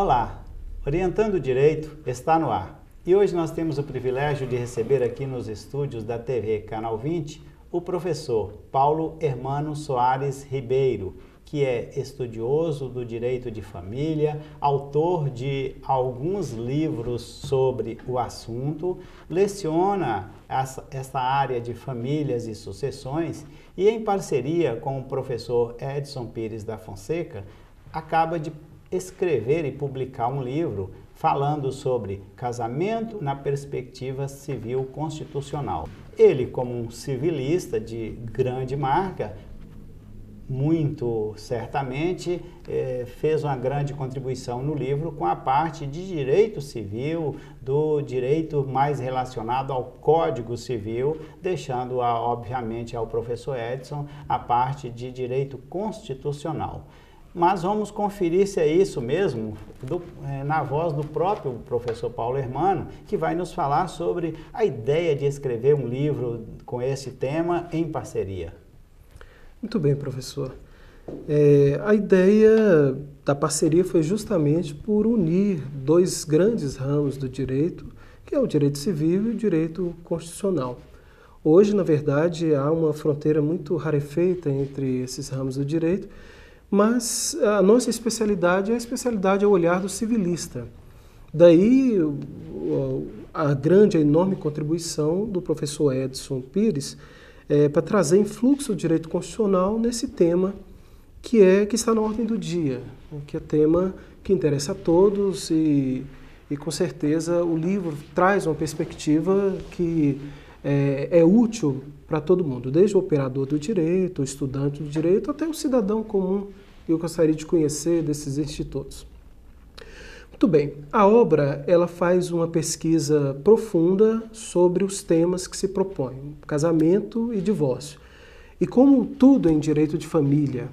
Olá, Orientando o Direito está no ar. E hoje nós temos o privilégio de receber aqui nos estúdios da TV Canal 20 o professor Paulo Hermano Soares Ribeiro, que é estudioso do direito de família, autor de alguns livros sobre o assunto, leciona essa área de famílias e sucessões e, em parceria com o professor Edson Pires da Fonseca, acaba de escrever e publicar um livro falando sobre casamento na perspectiva civil constitucional. Ele, como um civilista de grande marca, muito certamente fez uma grande contribuição no livro com a parte de direito civil, do direito mais relacionado ao Código Civil, deixando, obviamente, ao professor Edson a parte de direito constitucional. Mas vamos conferir se é isso mesmo, na voz do próprio professor Paulo Hermano, que vai nos falar sobre a ideia de escrever um livro com esse tema em parceria. Muito bem, professor. A ideia da parceria foi justamente por unir dois grandes ramos do direito, que é o direito civil e o direito constitucional. Hoje, na verdade, há uma fronteira muito rarefeita entre esses ramos do direito, mas a nossa especialidade é a especialidade ao olhar do civilista. Daí a enorme contribuição do professor Edson Pires para trazer influxo do direito constitucional nesse tema que está na ordem do dia, que é tema que interessa a todos e com certeza o livro traz uma perspectiva que é útil para todo mundo, desde o operador do direito, o estudante do direito, até o cidadão comum que eu gostaria de conhecer desses institutos. Muito bem, a obra ela faz uma pesquisa profunda sobre os temas que se propõem, casamento e divórcio. E como tudo em direito de família,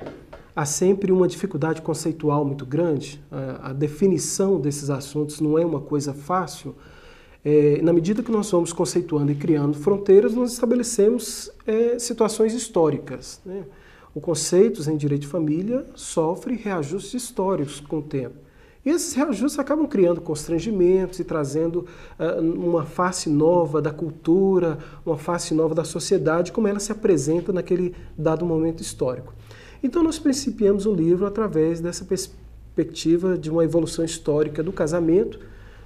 há sempre uma dificuldade conceitual muito grande, a definição desses assuntos não é uma coisa fácil. Na medida que nós vamos conceituando e criando fronteiras, nós estabelecemos situações históricas, né? O conceitos em direito de família sofre reajustes históricos com o tempo. E esses reajustes acabam criando constrangimentos e trazendo uma face nova da cultura, uma face nova da sociedade, como ela se apresenta naquele dado momento histórico. Então nós principiamos o livro através dessa perspectiva de uma evolução histórica do casamento,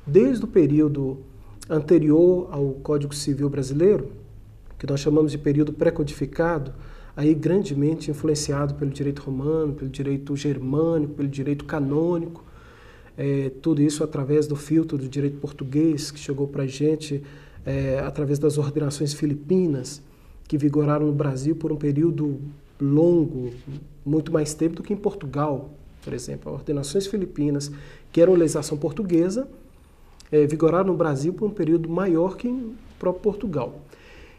desde o período anterior ao Código Civil brasileiro, que nós chamamos de período pré-codificado, aí grandemente influenciado pelo direito romano, pelo direito germânico, pelo direito canônico, tudo isso através do filtro do direito português, que chegou para a gente através das ordenações filipinas, que vigoraram no Brasil por um período longo, muito mais tempo do que em Portugal, por exemplo. As ordenações filipinas, que eram legislação portuguesa, vigoraram no Brasil por um período maior que em próprio Portugal.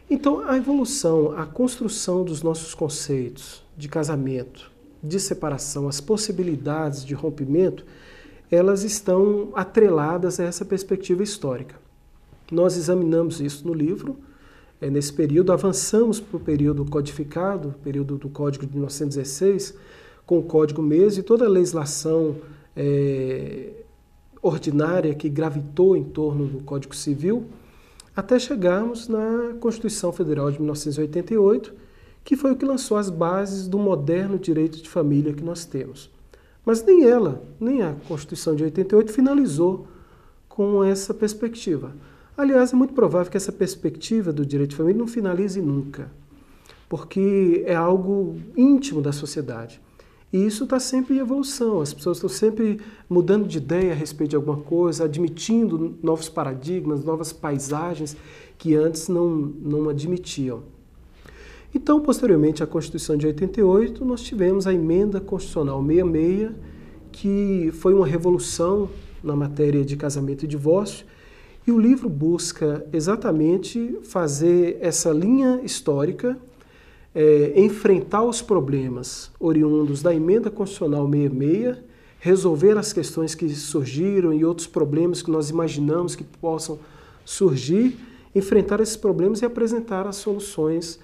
Então, a evolução, a construção dos nossos conceitos de casamento, de separação, as possibilidades de rompimento, elas estão atreladas a essa perspectiva histórica. Nós examinamos isso no livro, nesse período, avançamos para o período codificado, período do Código de 1916, com o Código mesmo e toda a legislação ordinária que gravitou em torno do Código Civil, até chegarmos na Constituição Federal de 1988, que foi o que lançou as bases do moderno direito de família que nós temos. Mas nem ela, nem a Constituição de 88 finalizou com essa perspectiva. Aliás, é muito provável que essa perspectiva do direito de família não finalize nunca, porque é algo íntimo da sociedade. E isso está sempre em evolução, as pessoas estão sempre mudando de ideia a respeito de alguma coisa, admitindo novos paradigmas, novas paisagens que antes não admitiam. Então, posteriormente à Constituição de 88, nós tivemos a Emenda Constitucional 66, que foi uma revolução na matéria de casamento e divórcio, e o livro busca exatamente fazer essa linha histórica, enfrentar os problemas oriundos da Emenda Constitucional 66, resolver as questões que surgiram e outros problemas que nós imaginamos que possam surgir, enfrentar esses problemas e apresentar as soluções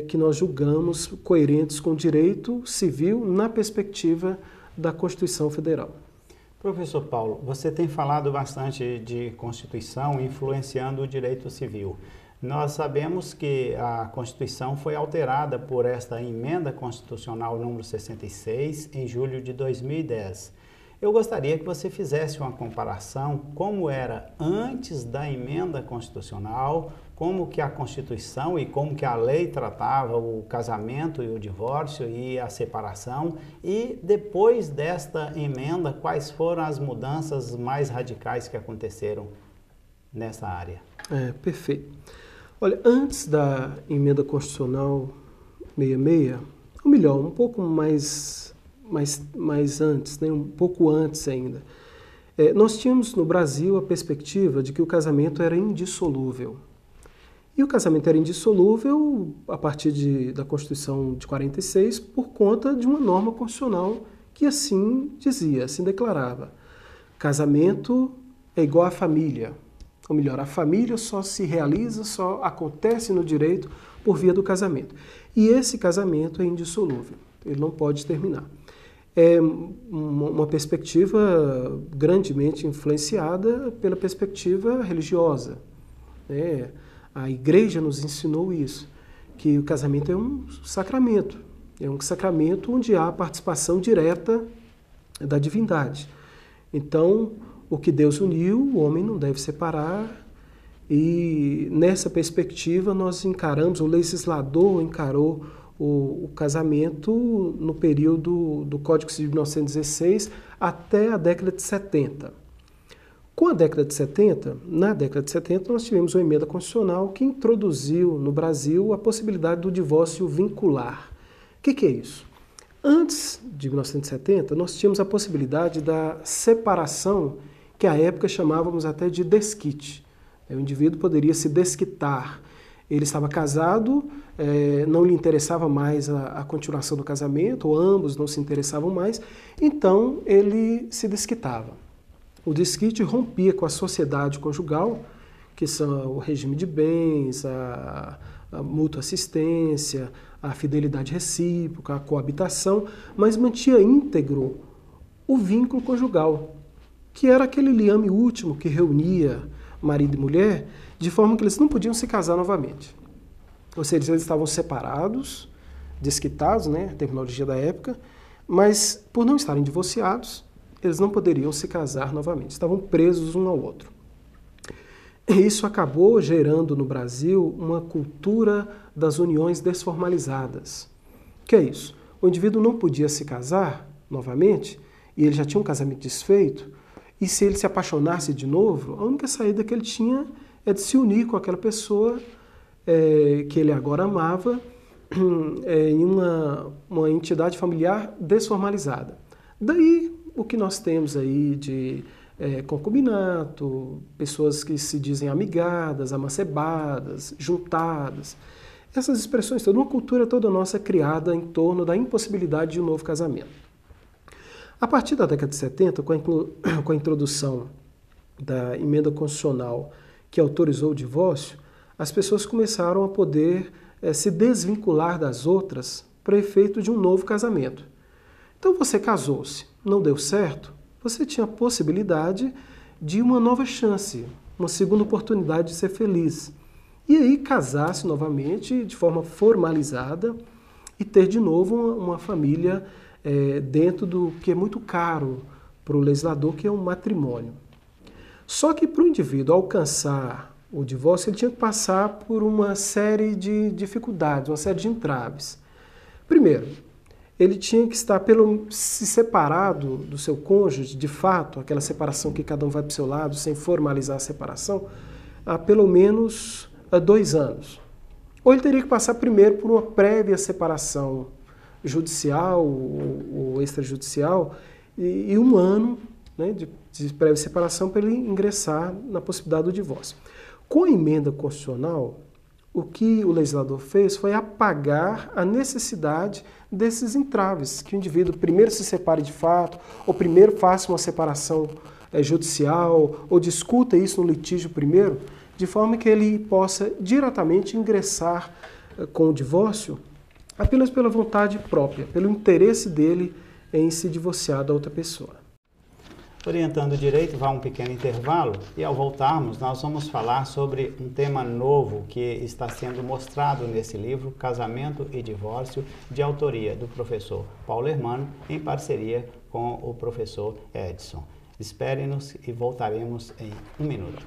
que nós julgamos coerentes com o direito civil na perspectiva da Constituição Federal. Professor Paulo, você tem falado bastante de Constituição influenciando o direito civil. Nós sabemos que a Constituição foi alterada por esta emenda constitucional número 66 em julho de 2010. Eu gostaria que você fizesse uma comparação como era antes da emenda constitucional, como que a Constituição e como que a lei tratava o casamento e o divórcio e a separação, e depois desta emenda, quais foram as mudanças mais radicais que aconteceram nessa área. Perfeito. Olha, antes da emenda constitucional 66, ou melhor, um pouco mais antes, né? Um pouco antes ainda, nós tínhamos no Brasil a perspectiva de que o casamento era indissolúvel. E o casamento era indissolúvel a partir da Constituição de 46 por conta de uma norma constitucional que assim dizia, assim declarava. Casamento é igual à família. Ou melhor, a família só se realiza, só acontece no direito por via do casamento. E esse casamento é indissolúvel, ele não pode terminar. É uma perspectiva grandemente influenciada pela perspectiva religiosa, né? A Igreja nos ensinou isso, que o casamento é um sacramento onde há participação direta da divindade. Então, o que Deus uniu, o homem não deve separar, e nessa perspectiva nós encaramos, o legislador encarou o casamento no período do Código Civil de 1916 até a década de 70. Com a década de 70, na década de 70, nós tivemos uma emenda constitucional que introduziu no Brasil a possibilidade do divórcio vincular. O que é isso? Antes de 1970, nós tínhamos a possibilidade da separação, que à época chamávamos até de desquite. O indivíduo poderia se desquitar. Ele estava casado, não lhe interessava mais a continuação do casamento, ou ambos não se interessavam mais, então ele se desquitava. O desquite rompia com a sociedade conjugal, que são o regime de bens, a mútua assistência, a fidelidade recíproca, a coabitação, mas mantinha íntegro o vínculo conjugal, que era aquele liame último que reunia marido e mulher, de forma que eles não podiam se casar novamente. Ou seja, eles estavam separados, desquitados, né, a terminologia da época, mas por não estarem divorciados, eles não poderiam se casar novamente, estavam presos um ao outro. E isso acabou gerando no Brasil uma cultura das uniões desformalizadas. O que é isso? O indivíduo não podia se casar novamente, e ele já tinha um casamento desfeito, e se ele se apaixonasse de novo, a única saída que ele tinha é de se unir com aquela pessoa que ele agora amava em uma entidade familiar desformalizada. Daí o que nós temos aí de concubinato, pessoas que se dizem amigadas, amancebadas, juntadas. Essas expressões, toda uma cultura toda nossa criada em torno da impossibilidade de um novo casamento. A partir da década de 70, com a introdução da emenda constitucional que autorizou o divórcio, as pessoas começaram a poder se desvincular das outras para efeito de um novo casamento. Então você casou-se, não deu certo, você tinha a possibilidade de uma nova chance, uma segunda oportunidade de ser feliz. E aí casar-se novamente de forma formalizada e ter de novo uma família dentro do que é muito caro para o legislador, que é um matrimônio. Só que para o indivíduo alcançar o divórcio, ele tinha que passar por uma série de dificuldades, uma série de entraves. Primeiro, ele tinha que estar se separado do seu cônjuge, de fato, aquela separação que cada um vai para o seu lado, sem formalizar a separação, há pelo menos 2 anos. Ou ele teria que passar primeiro por uma prévia separação judicial ou extrajudicial e 1 ano, né, de prévia separação para ele ingressar na possibilidade do divórcio. Com a emenda constitucional, o que o legislador fez foi apagar a necessidade desses entraves, que o indivíduo primeiro se separe de fato, ou primeiro faça uma separação judicial, ou discuta isso no litígio primeiro, de forma que ele possa diretamente ingressar com o divórcio apenas pela vontade própria, pelo interesse dele em se divorciar da outra pessoa. Orientando Direito vai um pequeno intervalo e ao voltarmos nós vamos falar sobre um tema novo que está sendo mostrado nesse livro, Casamento e Divórcio, de autoria do professor Paulo Hermano, em parceria com o professor Edson. Espere-nos e voltaremos em um minuto.